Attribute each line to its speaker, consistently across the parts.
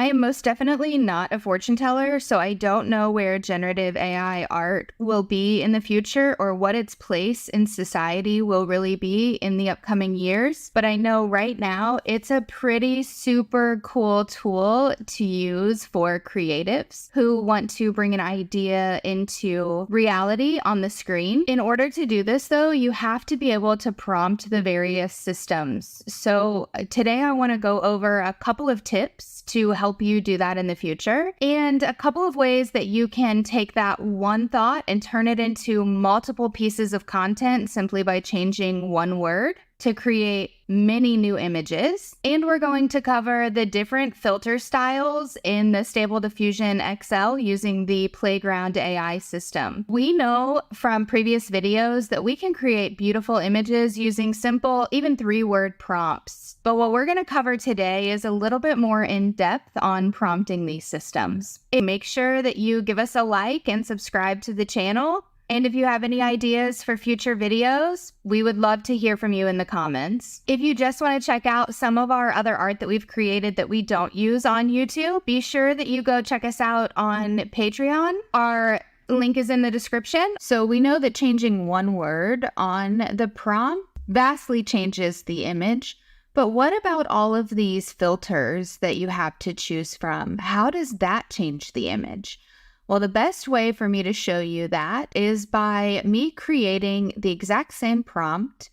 Speaker 1: I am most definitely not a fortune teller, so I don't know where generative AI art will be in the future or what its place in society will really be in the upcoming years. But I know right now it's a pretty super cool tool to use for creatives who want to bring an idea into reality on the screen. In order to do this, though, you have to be able to prompt the various systems. So today I want to go over a couple of tips to help you do that in the future, and a couple of ways that you can take that one thought and turn it into multiple pieces of content simply by changing one word to create many new images. And we're going to cover the different filter styles in the Stable Diffusion XL using the Playground AI system. We know from previous videos that we can create beautiful images using simple, even 3-word prompts. But what we're going to cover today is a little bit more in depth on prompting these systems. Make sure that you give us a like and subscribe to the channel. And if you have any ideas for future videos, we would love to hear from you in the comments. If you just want to check out some of our other art that we've created that we don't use on YouTube, be sure that you go check us out on Patreon. Our link is in the description. So we know that changing one word on the prompt vastly changes the image. But what about all of these filters that you have to choose from? How does that change the image? Well, the best way for me to show you that is by me creating the exact same prompt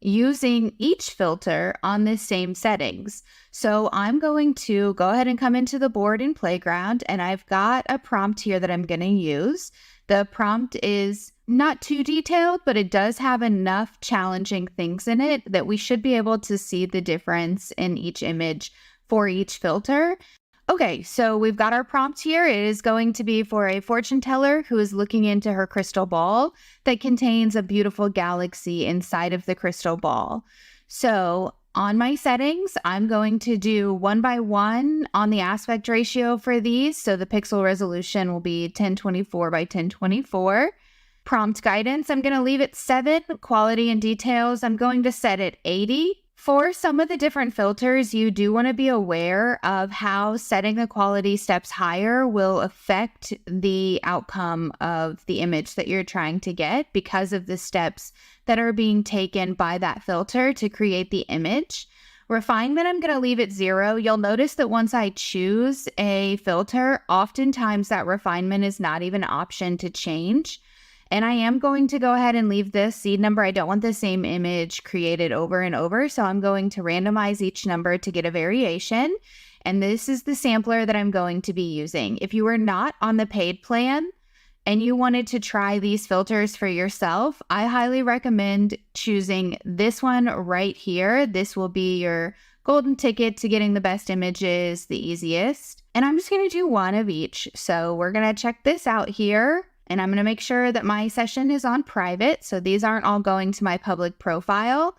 Speaker 1: using each filter on the same settings. So I'm going to go ahead and come into the board in Playground, and I've got a prompt here that I'm going to use. The prompt is not too detailed, but it does have enough challenging things in it that we should be able to see the difference in each image for each filter. Okay, so we've got our prompt here. It is going to be for a fortune teller who is looking into her crystal ball that contains a beautiful galaxy inside of the crystal ball. So on my settings, I'm going to do 1 by 1 on the aspect ratio for these. So the pixel resolution will be 1024 by 1024. Prompt guidance, I'm going to leave it 7. Quality and details, I'm going to set it 80. For some of the different filters, you do want to be aware of how setting the quality steps higher will affect the outcome of the image that you're trying to get because of the steps that are being taken by that filter to create the image. Refinement, I'm going to leave it 0. You'll notice that once I choose a filter, oftentimes that refinement is not even an option to change. And I am going to go ahead and leave this seed number. I don't want the same image created over and over, so I'm going to randomize each number to get a variation. And this is the sampler that I'm going to be using. If you are not on the paid plan and you wanted to try these filters for yourself, I highly recommend choosing this one right here. This will be your golden ticket to getting the best images, the easiest. And I'm just going to do one of each. So we're going to check this out here. And I'm going to make sure that my session is on private, so these aren't all going to my public profile.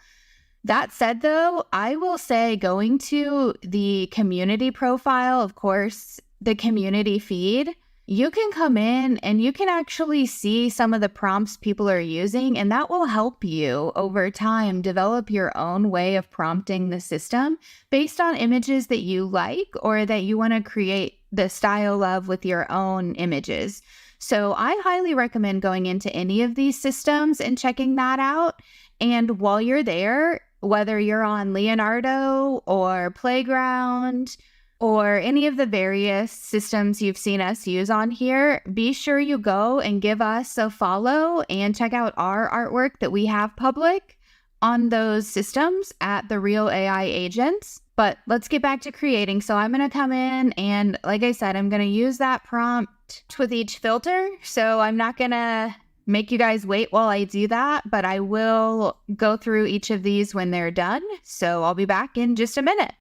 Speaker 1: That said, though, I will say going to the community profile, of course, the community feed, you can come in and you can actually see some of the prompts people are using, and that will help you over time develop your own way of prompting the system based on images that you like or that you want to create the style of with your own images. So I highly recommend going into any of these systems and checking that out. And while you're there, whether you're on Leonardo or Playground or any of the various systems you've seen us use on here, be sure you go and give us a follow and check out our artwork that we have public on those systems at The Real AI Agents. But let's get back to creating. So I'm going to come in and, like I said, I'm going to use that prompt with each filter. So I'm not going to make you guys wait while I do that, but I will go through each of these when they're done. So I'll be back in just a minute.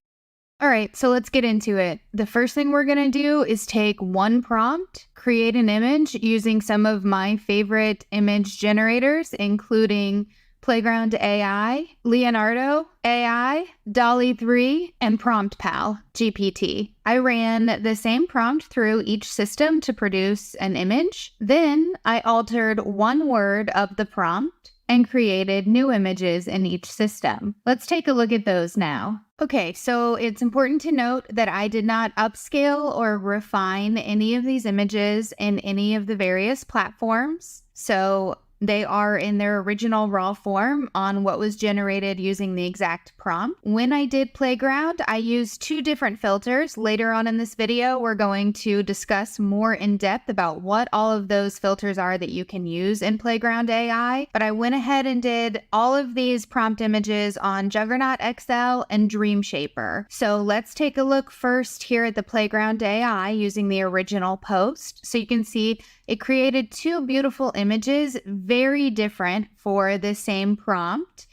Speaker 1: All right, so let's get into it. The first thing we're going to do is take one prompt, create an image using some of my favorite image generators, including Playground AI, Leonardo AI, DALL-E 3, and PromptPal GPT. I ran the same prompt through each system to produce an image. Then I altered one word of the prompt and created new images in each system. Let's take a look at those now. Okay, so it's important to note that I did not upscale or refine any of these images in any of the various platforms. So they are in their original raw form on what was generated using the exact prompt. When I did Playground, I used 2 different filters. Later on in this video, we're going to discuss more in depth about what all of those filters are that you can use in Playground AI. But I went ahead and did all of these prompt images on Juggernaut XL and Dreamshaper. So let's take a look first here at the Playground AI using the original post. So you can see it created 2 beautiful images, very different for the same prompt.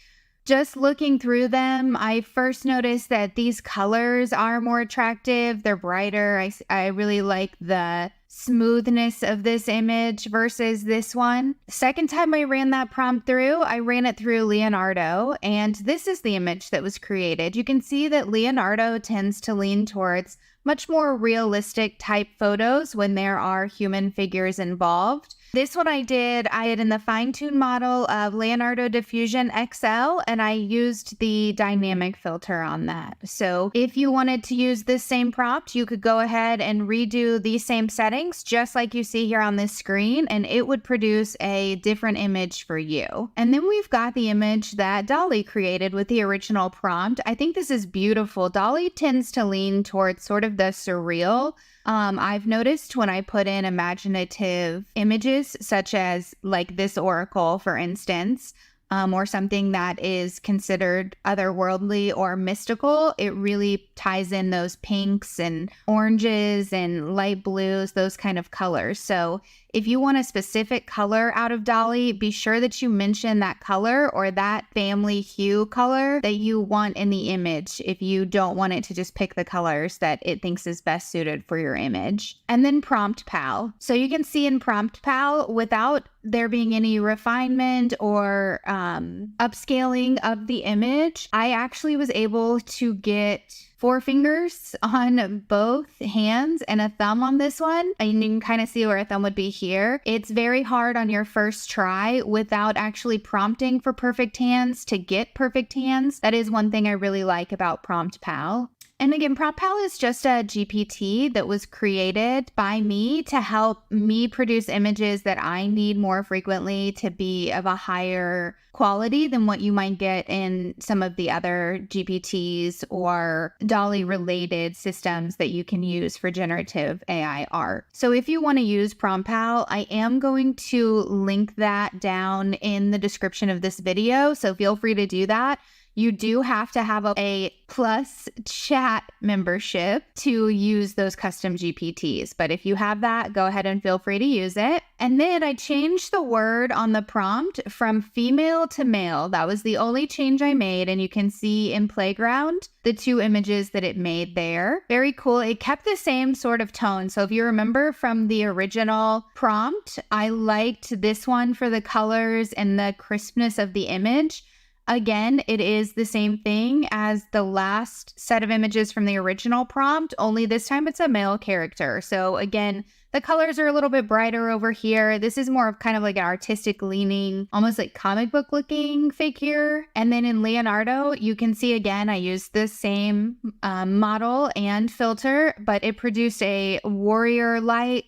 Speaker 1: Just looking through them, I first noticed that these colors are more attractive. They're brighter. I really like the smoothness of this image versus this one. Second time I ran that prompt through, I ran it through Leonardo, and this is the image that was created. You can see that Leonardo tends to lean towards much more realistic type photos when there are human figures involved. This one I had in the fine-tuned model of Leonardo Diffusion XL, and I used the dynamic filter on that. So if you wanted to use this same prompt, you could go ahead and redo these same settings, just like you see here on this screen, and it would produce a different image for you. And then we've got the image that DALL-E created with the original prompt. I think this is beautiful. DALL-E tends to lean towards sort of the surreal. I've noticed when I put in imaginative images, such as like this oracle, for instance, or something that is considered otherworldly or mystical, it really ties in those pinks and oranges and light blues, those kind of colors. So if you want a specific color out of DALL-E, be sure that you mention that color or that family hue color that you want in the image if you don't want it to just pick the colors that it thinks is best suited for your image. And then Prompt Pal. So you can see in Prompt Pal, without there being any refinement or upscaling of the image, I actually was able to get 4 fingers on both hands and a thumb on this one. And you can kind of see where a thumb would be here. It's very hard on your first try without actually prompting for perfect hands to get perfect hands. That is one thing I really like about Prompt Pal. And again, Prompt Pal is just a GPT that was created by me to help me produce images that I need more frequently to be of a higher quality than what you might get in some of the other GPTs or DALL-E related systems that you can use for generative AI art. So if you want to use Prompt Pal, I am going to link that down in the description of this video. So feel free to do that. You do have to have a plus chat membership to use those custom GPTs. But if you have that, go ahead and feel free to use it. And then I changed the word on the prompt from female to male. That was the only change I made. And you can see in Playground the 2 images that it made there. Very cool. It kept the same sort of tone. So if you remember from the original prompt, I liked this one for the colors and the crispness of the image. Again, it is the same thing as the last set of images from the original prompt, only this time it's a male character. So again, the colors are a little bit brighter over here. This is more of kind of like an artistic leaning, almost like comic book looking figure. And then in Leonardo, you can see again, I used the same model and filter, but it produced a warrior light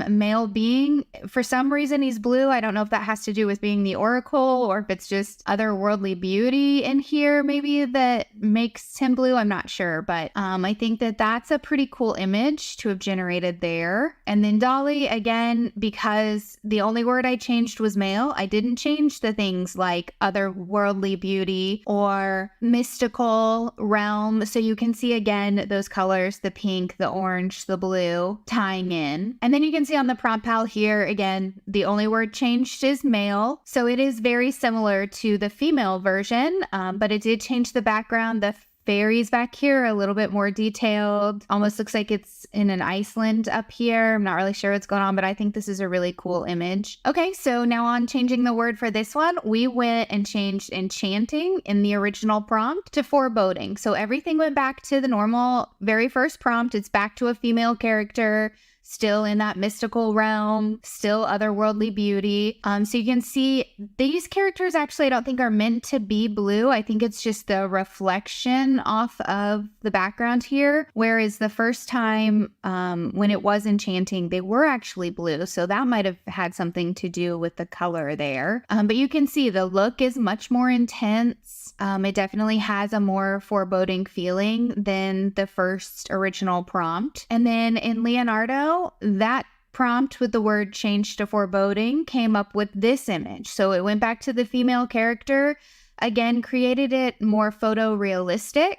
Speaker 1: male being. For some reason, he's blue. I don't know if that has to do with being the oracle or if it's just otherworldly beauty in here, maybe that makes him blue. I'm not sure, but I think that that's a pretty cool image to have generated there. And then DALL-E, again, because the only word I changed was male, I didn't change the things like otherworldly beauty or mystical realm. So you can see again those colors, the pink, the orange, the blue tying in. And then you can see on the Prompt Pal here, again, the only word changed is male. So it is very similar to the female version, but it did change the background. The fairies back here are a little bit more detailed. Almost looks like it's in an Iceland up here. I'm not really sure what's going on, but I think this is a really cool image. Okay, so now on changing the word for this one, we went and changed enchanting in the original prompt to foreboding. So everything went back to the normal very first prompt. It's back to a female character. still in that mystical realm, still otherworldly beauty. So you can see these characters actually I don't think are meant to be blue. I think it's just the reflection off of the background here. Whereas the first time when it was enchanting, they were actually blue. So that might have had something to do with the color there. But you can see the look is much more intense. It definitely has a more foreboding feeling than the first original prompt. And then in Leonardo, that prompt with the word change to foreboding came up with this image. So it went back to the female character, again, created it more photorealistic.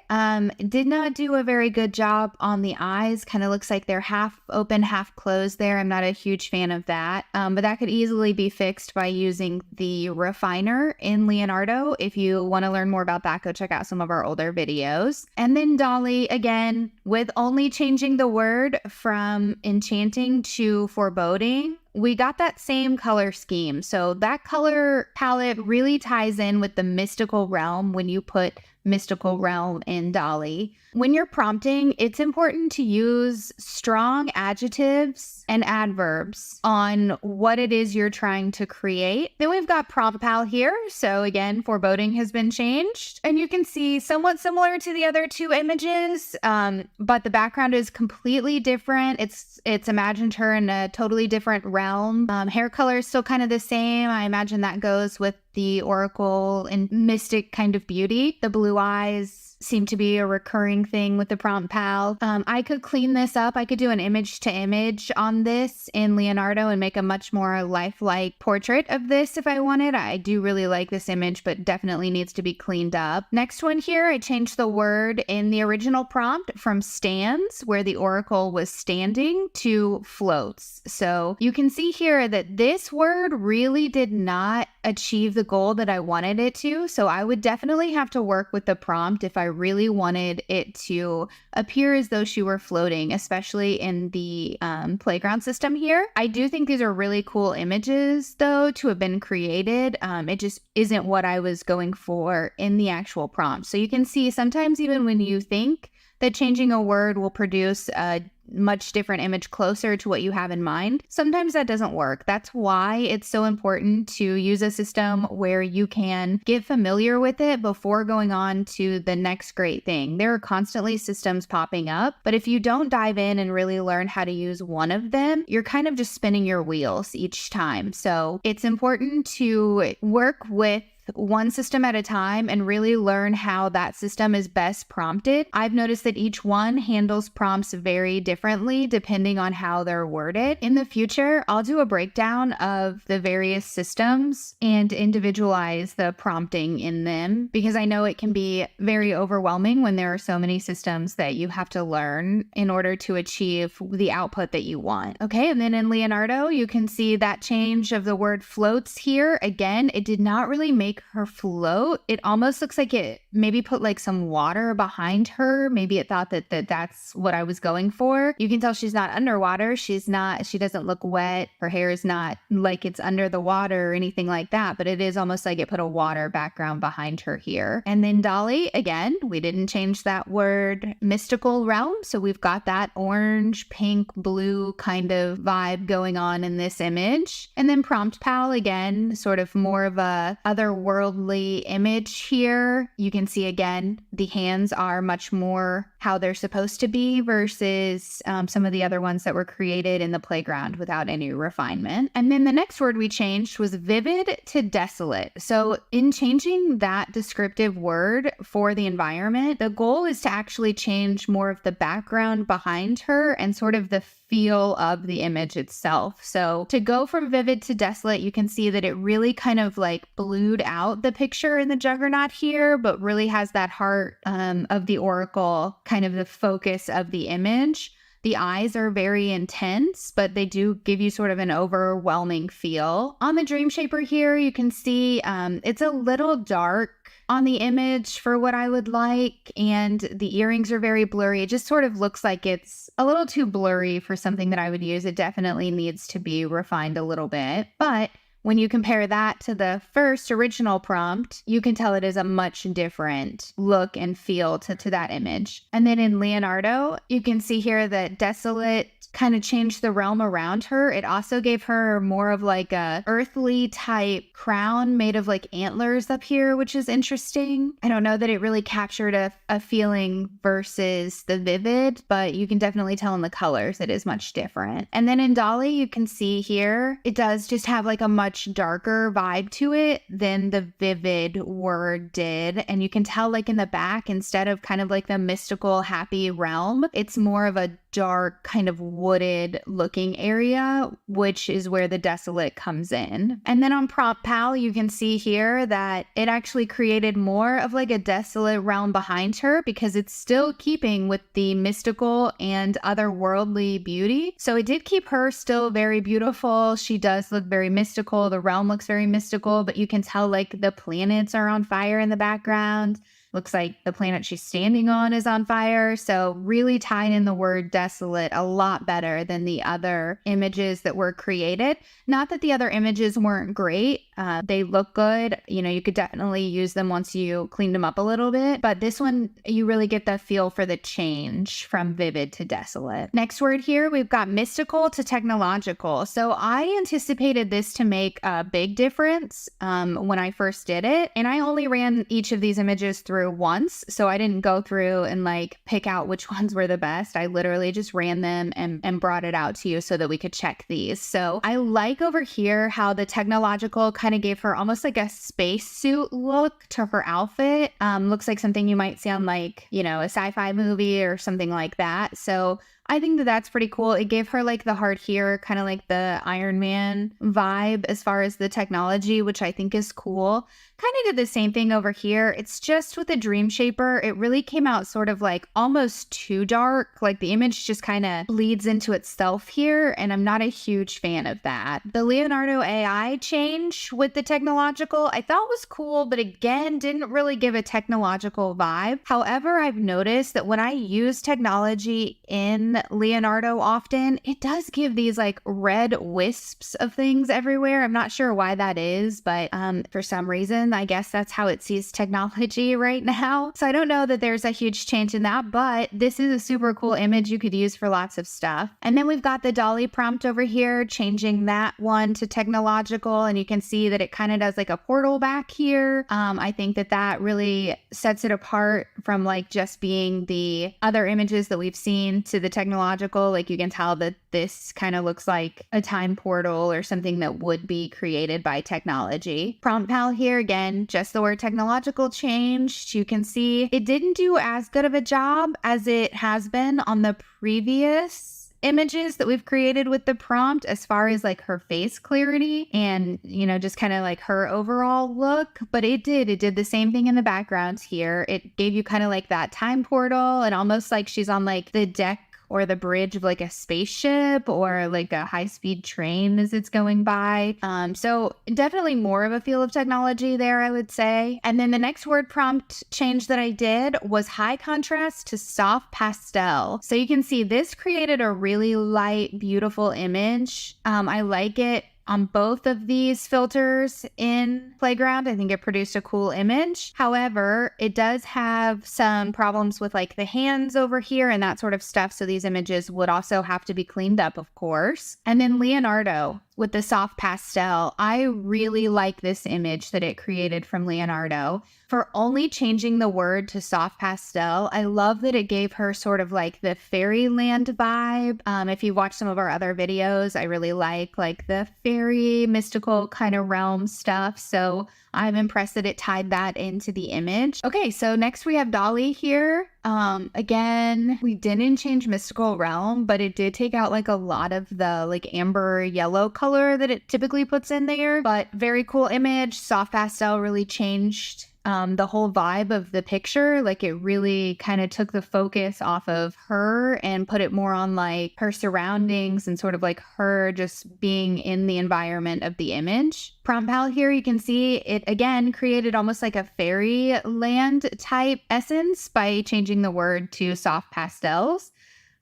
Speaker 1: Did not do a very good job on the eyes. Kind of looks like they're half open, half closed there. I'm not a huge fan of that. But that could easily be fixed by using the refiner in Leonardo. If you want to learn more about that, go check out some of our older videos. And then Dolly, again, with only changing the word from enchanting to foreboding, we got that same color scheme. So that color palette really ties in with the mystical realm when you put mystical realm in Dolly. When you're prompting, it's important to use strong adjectives and adverbs on what it is you're trying to create. Then we've got prompt pal here. So again, foreboding has been changed. And you can see somewhat similar to the other two images, but the background is completely different. It's imagined her in a totally different realm. Hair color is still kind of the same. I imagine that goes with the oracle and mystic kind of beauty. The blue eyes seem to be a recurring thing with the prompt pal. I could clean this up. I could do an image to image on this in Leonardo and make a much more lifelike portrait of this if I wanted. I do really like this image, but definitely needs to be cleaned up. Next one here, I changed the word in the original prompt from stands, where the oracle was standing, to floats. So you can see here that this word really did not achieve the goal that I wanted it to. So I would definitely have to work with the prompt if I really wanted it to appear as though she were floating, especially in the playground system here. I do think these are really cool images, though, to have been created. It just isn't what I was going for in the actual prompt. So you can see sometimes even when you think that changing a word will produce a much different image closer to what you have in mind, sometimes that doesn't work. That's why it's so important to use a system where you can get familiar with it before going on to the next great thing. There are constantly systems popping up, but if you don't dive in and really learn how to use one of them, you're kind of just spinning your wheels each time. So it's important to work with one system at a time and really learn how that system is best prompted. I've noticed that each one handles prompts very differently depending on how they're worded. In the future, I'll do a breakdown of the various systems and individualize the prompting in them, because I know it can be very overwhelming when there are so many systems that you have to learn in order to achieve the output that you want. Okay, and then in Leonardo, you can see that change of the word floats here. Again, it did not really make her float. It almost looks like it maybe put like some water behind her. Maybe it thought that that's what I was going for. You can tell she's not underwater. She doesn't look wet. Her hair is not like it's under the water or anything like that, but it is almost like it put a water background behind her here. And then Dolly, again, we didn't change that word mystical realm. So we've got that orange, pink, blue kind of vibe going on in this image. And then Prompt Pal, again, sort of more of a otherworldly image here. You can see again, the hands are much more how they're supposed to be versus some of the other ones that were created in the playground without any refinement. And then the next word we changed was vivid to desolate. So in changing that descriptive word for the environment, the goal is to actually change more of the background behind her and sort of the feel of the image itself. So to go from vivid to desolate, you can see that it really kind of like blued out the picture in the Juggernaut here, but really has that heart of the Oracle, kind of the focus of the image. The eyes are very intense, but they do give you sort of an overwhelming feel. On the Dream Shaper here, you can see it's a little dark on the image for what I would like, and the earrings are very blurry. It just sort of looks like it's a little too blurry for something that I would use. It definitely needs to be refined a little bit, but when you compare that to the first original prompt, you can tell it is a much different look and feel to that image. And then in Leonardo, you can see here that desolate kind of changed the realm around her. It also gave her more of like a earthly type crown made of like antlers up here, which is interesting. I don't know that it really captured a feeling versus the vivid, but you can definitely tell in the colors it is much different. And then in Dolly, you can see here, it does just have like a much darker vibe to it than the vivid word did. And you can tell like in the back, instead of kind of like the mystical happy realm, it's more of a dark kind of wooded looking area, which is where the desolate comes in. And then on Prompt Pal, you can see here that it actually created more of like a desolate realm behind her because it's still keeping with the mystical and otherworldly beauty. So it did keep her still very beautiful. She does look very mystical. The realm looks very mystical, but you can tell like the planets are on fire in the background. Looks like the planet she's standing on is on fire. So really tied in the word desolate a lot better than the other images that were created. Not that the other images weren't great. They look good. You know, you could definitely use them once you cleaned them up a little bit. But this one, you really get the feel for the change from vivid to desolate. Next word here, we've got mystical to technological. So I anticipated this to make a big difference when I first did it. And I only ran each of these images through once. So I didn't go through and like pick out which ones were the best. I literally just ran them and brought it out to you so that we could check these. So I like over here how the technological kind of gave her almost like a spacesuit look to her outfit. Looks like something you might see on like, you know, a sci-fi movie or something like that. So I think that that's pretty cool. It gave her like the heart here, kind of like the Iron Man vibe as far as the technology, which I think is cool. Kind of did the same thing over here. It's just with the Dream Shaper, it really came out sort of like almost too dark. Like the image just kind of bleeds into itself here, and I'm not a huge fan of that. The Leonardo AI change with the technological, I thought was cool, but again, didn't really give a technological vibe. However, I've noticed that when I use technology in Leonardo often, it does give these like red wisps of things everywhere. I'm not sure why that is, but for some reason, I guess that's how it sees technology right now. So I don't know that there's a huge change in that, but this is a super cool image you could use for lots of stuff. And then we've got the Dolly prompt over here, changing that one to technological, and you can see that it kind of does like a portal back here. I think that that really sets it apart from like just being the other images that we've seen to the technological. Like you can tell that this kind of looks like a time portal or something that would be created by technology. Prompt Pal here, again, just the word technological changed. You can see it didn't do as good of a job as it has been on the previous images that we've created with the prompt as far as like her face clarity and, you know, just kind of like her overall look. But it did the same thing in the backgrounds here. It gave you kind of like that time portal and almost like she's on like the deck or the bridge of like a spaceship or like a high-speed train as it's going by. So definitely more of a feel of technology there, I would say. And then the next word prompt change that I did was high contrast to soft pastel. So you can see this created a really light, beautiful image. I like it on both of these filters in Playground. I think it produced a cool image. However, it does have some problems with like the hands over here and that sort of stuff. So these images would also have to be cleaned up, of course. And then Leonardo with the soft pastel. I really like this image that it created from Leonardo. For only changing the word to soft pastel, I love that it gave her sort of like the fairyland vibe. If you watch some of our other videos, I really like the fairy mystical kind of realm stuff. So I'm impressed that it tied that into the image. Okay, so next we have Dolly here. Again, we didn't change mystical realm, but it did take out like a lot of the like amber yellow color that it typically puts in there. But very cool image. Soft pastel really changed the whole vibe of the picture. Like it really kind of took the focus off of her and put it more on like her surroundings and sort of like her just being in the environment of the image. Prompt Pal here, you can see it again created almost like a fairyland type essence by changing the word to soft pastels.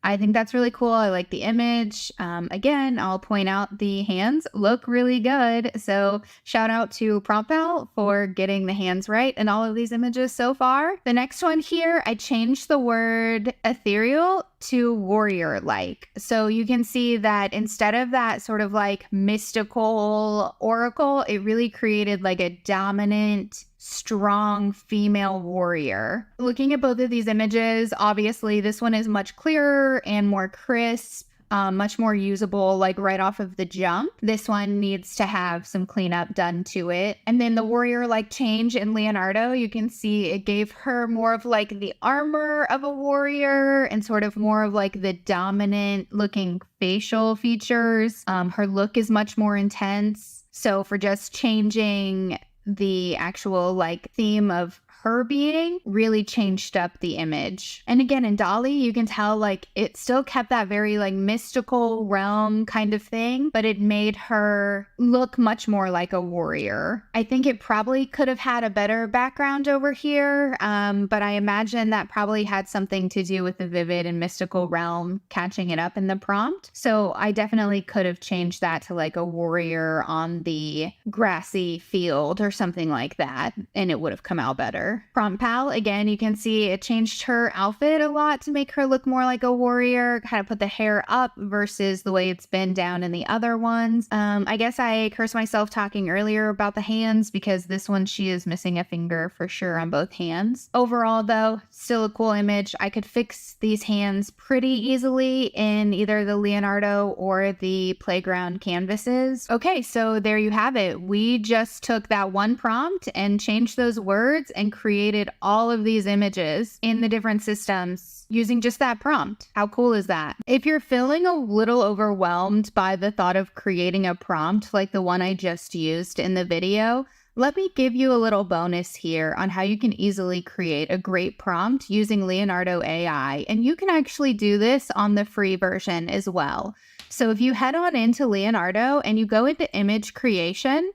Speaker 1: I think that's really cool. I like the image. Again, I'll point out the hands look really good. So shout out to PromptPal for getting the hands right in all of these images so far. The next one here, I changed the word ethereal to warrior-like. So you can see that instead of that sort of like mystical oracle, it really created like a dominant, strong female warrior. Looking at both of these images, obviously this one is much clearer and more crisp. Much more usable, like right off of the jump. This one needs to have some cleanup done to it. And then the warrior like change in Leonardo, you can see it gave her more of like the armor of a warrior and sort of more of like the dominant looking facial features. Her look is much more intense. So for just changing the actual like theme of her being, really changed up the image. And again, in DALL-E, you can tell like it still kept that very like mystical realm kind of thing, but it made her look much more like a warrior. I think it probably could have had a better background over here, but I imagine that probably had something to do with the vivid and mystical realm catching it up in the prompt. So I definitely could have changed that to like a warrior on the grassy field or something like that, and it would have come out better. PromptPal, again, you can see it changed her outfit a lot to make her look more like a warrior, kind of put the hair up versus the way it's been down in the other ones. I guess I cursed myself talking earlier about the hands because this one, she is missing a finger for sure on both hands. Overall, though, still a cool image. I could fix these hands pretty easily in either the Leonardo or the playground canvases. Okay, so there you have it. We just took that one prompt and changed those words and created all of these images in the different systems using just that prompt. How cool is that? If you're feeling a little overwhelmed by the thought of creating a prompt like the one I just used in the video, let me give you a little bonus here on how you can easily create a great prompt using Leonardo AI. And you can actually do this on the free version as well. So if you head on into Leonardo and you go into image creation,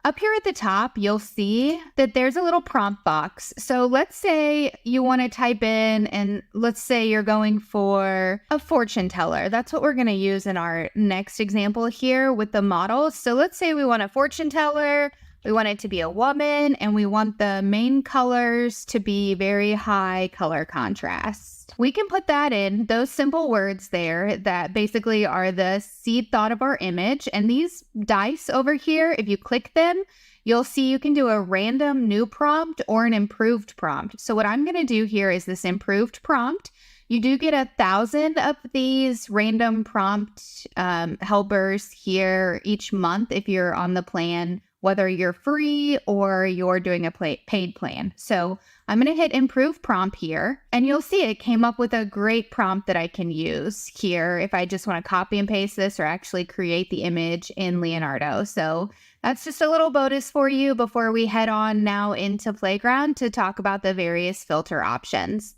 Speaker 1: up here at the top, you'll see that there's a little prompt box. So let's say you want to type in, and let's say you're going for a fortune teller. That's what we're going to use in our next example here with the model. So let's say we want a fortune teller. We want it to be a woman, and we want the main colors to be very high color contrast. We can put that in, those simple words there that basically are the seed thought of our image. And these dice over here, if you click them, you'll see you can do a random new prompt or an improved prompt. So what I'm going to do here is this improved prompt. You do get 1,000 of these random prompt helpers here each month if you're on the plan, whether you're free or you're doing a paid plan. So I'm going to hit improve prompt here, and you'll see it came up with a great prompt that I can use here if I just want to copy and paste this or actually create the image in Leonardo. So that's just a little bonus for you before we head on now into Playground to talk about the various filter options.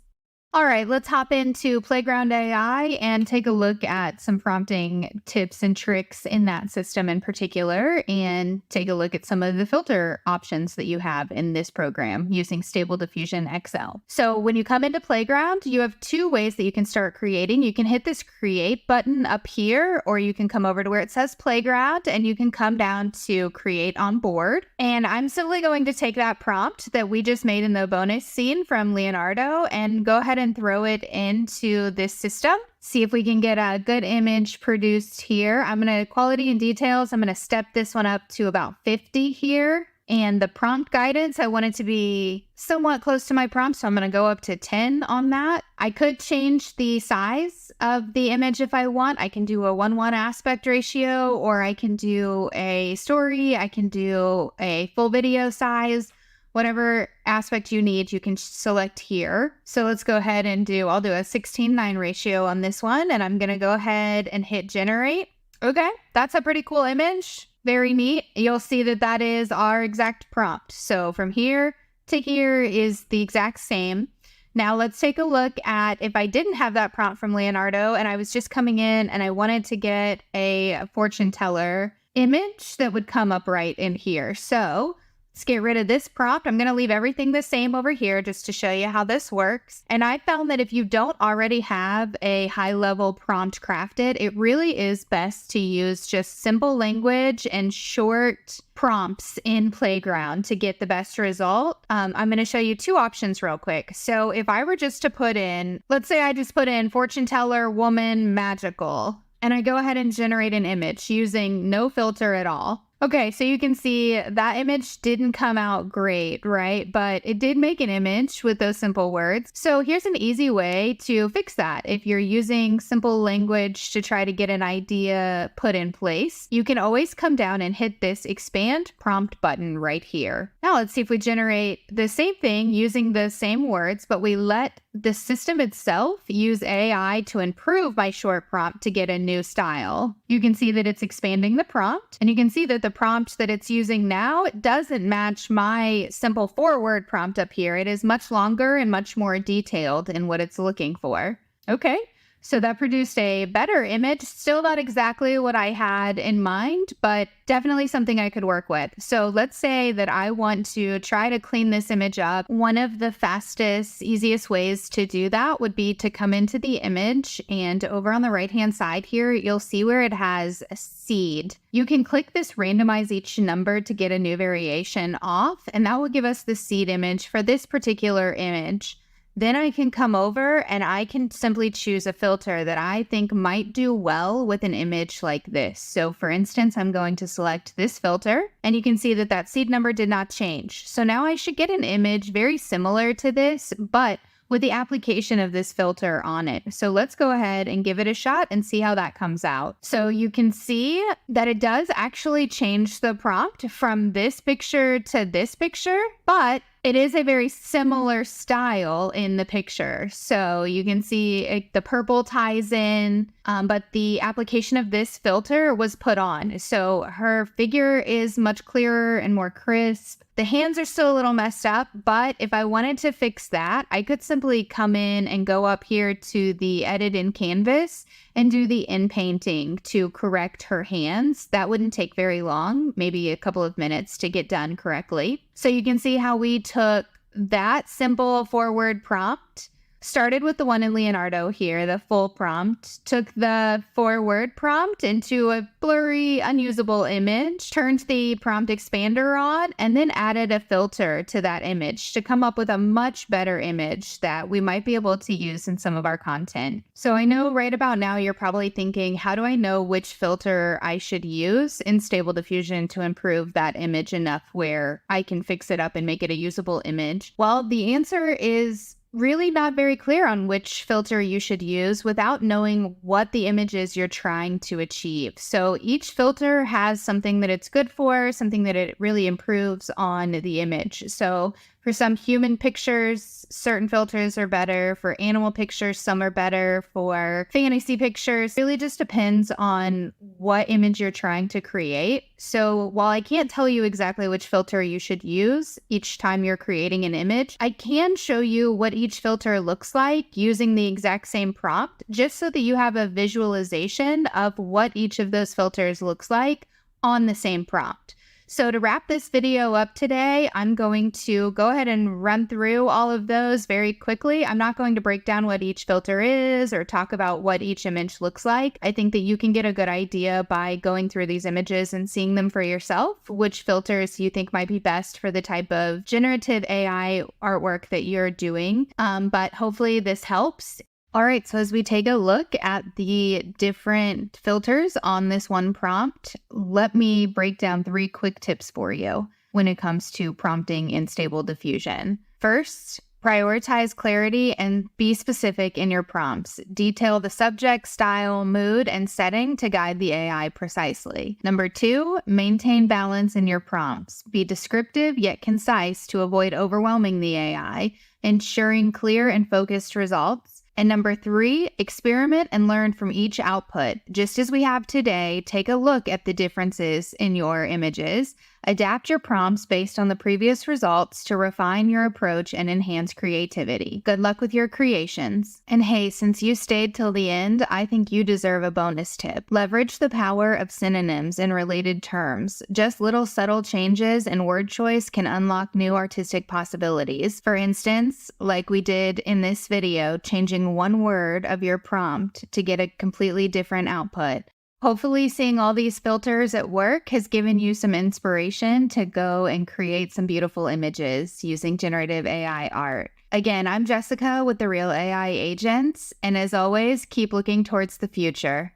Speaker 1: All right, let's hop into Playground AI and take a look at some prompting tips and tricks in that system in particular, and take a look at some of the filter options that you have in this program using Stable Diffusion XL. So when you come into Playground, you have two ways that you can start creating. You can hit this create button up here, or you can come over to where it says Playground and you can come down to create on board. And I'm simply going to take that prompt that we just made in the bonus scene from Leonardo and go ahead and throw it into this system. See if we can get a good image produced here. I'm going to quality and details. I'm going to step this one up to about 50 here. And the prompt guidance, I want it to be somewhat close to my prompt, so I'm going to go up to 10 on that. I could change the size of the image if I want. I can do a 1:1 aspect ratio, or I can do a story. I can do a full video size. Whatever aspect you need, you can select here. So let's go ahead and I'll do a 16:9 ratio on this one, and I'm going to go ahead and hit generate. Okay, that's a pretty cool image. Very neat. You'll see that that is our exact prompt. So from here to here is the exact same. Now let's take a look at if I didn't have that prompt from Leonardo and I was just coming in and I wanted to get a fortune teller image that would come up right in here. So Let's get rid of this prompt. I'm going to leave everything the same over here just to show you how this works. And I found that if you don't already have a high-level prompt crafted, it really is best to use just simple language and short prompts in Playground to get the best result. I'm going to show you two options real quick. So if I were just to put in, let's say I just put in fortune teller, woman, magical, and I go ahead and generate an image using no filter at all. Okay, so you can see that image didn't come out great, right? But it did make an image with those simple words. So here's an easy way to fix that. If you're using simple language to try to get an idea put in place, you can always come down and hit this expand prompt button right here. Now let's see if we generate the same thing using the same words, but we let the system itself use AI to improve my short prompt to get a new style. You can see that it's expanding the prompt, and you can see that the prompt that it's using now doesn't match my simple 4-word prompt up here. It is much longer and much more detailed in what it's looking for. Okay. So that produced a better image. Still not exactly what I had in mind, but definitely something I could work with. So let's say that I want to try to clean this image up. One of the fastest, easiest ways to do that would be to come into the image, and over on the right-hand side here, you'll see where it has a seed. You can click this randomize each number to get a new variation off, and that will give us the seed image for this particular image. Then I can come over and I can simply choose a filter that I think might do well with an image like this. So for instance, I'm going to select this filter, and you can see that that seed number did not change. So now I should get an image very similar to this, but with the application of this filter on it. So let's go ahead and give it a shot and see how that comes out. So you can see that it does actually change the prompt from this picture to this picture, but it is a very similar style in the picture. So you can see the purple ties in, but the application of this filter was put on. So her figure is much clearer and more crisp. The hands are still a little messed up, but if I wanted to fix that, I could simply come in and go up here to the edit in canvas and do the in painting to correct her hands. That wouldn't take very long, maybe a couple of minutes to get done correctly. So you can see how we took that simple 4-word prompt, started with the one in Leonardo here, the full prompt, took the 4-word prompt into a blurry, unusable image, turned the prompt expander on, and then added a filter to that image to come up with a much better image that we might be able to use in some of our content. So I know right about now you're probably thinking, how do I know which filter I should use in Stable Diffusion to improve that image enough where I can fix it up and make it a usable image? Well, the answer is really not very clear on which filter you should use without knowing what the image is you're trying to achieve. So each filter has something that it's good for, something that it really improves on the image. So for some human pictures, certain filters are better. For animal pictures, some are better. For fantasy pictures, it really just depends on what image you're trying to create. So while I can't tell you exactly which filter you should use each time you're creating an image, I can show you what each filter looks like using the exact same prompt, just so that you have a visualization of what each of those filters looks like on the same prompt. So to wrap this video up today, I'm going to go ahead and run through all of those very quickly. I'm not going to break down what each filter is or talk about what each image looks like. I think that you can get a good idea by going through these images and seeing them for yourself, which filters you think might be best for the type of generative AI artwork that you're doing. But hopefully this helps. All right, so as we take a look at the different filters on this one prompt, let me break down 3 quick tips for you when it comes to prompting in Stable Diffusion. First, prioritize clarity and be specific in your prompts. Detail the subject, style, mood, and setting to guide the AI precisely. Number 2, maintain balance in your prompts. Be descriptive yet concise to avoid overwhelming the AI, ensuring clear and focused results. And number 3, experiment and learn from each output. Just as we have today, take a look at the differences in your images. Adapt your prompts based on the previous results to refine your approach and enhance creativity. Good luck with your creations. And hey, since you stayed till the end, I think you deserve a bonus tip. Leverage the power of synonyms and related terms. Just little subtle changes in word choice can unlock new artistic possibilities. For instance, like we did in this video, changing one word of your prompt to get a completely different output. Hopefully, seeing all these filters at work has given you some inspiration to go and create some beautiful images using generative AI art. Again, I'm Jessica with the Real AI Agents, and as always, keep looking towards the future.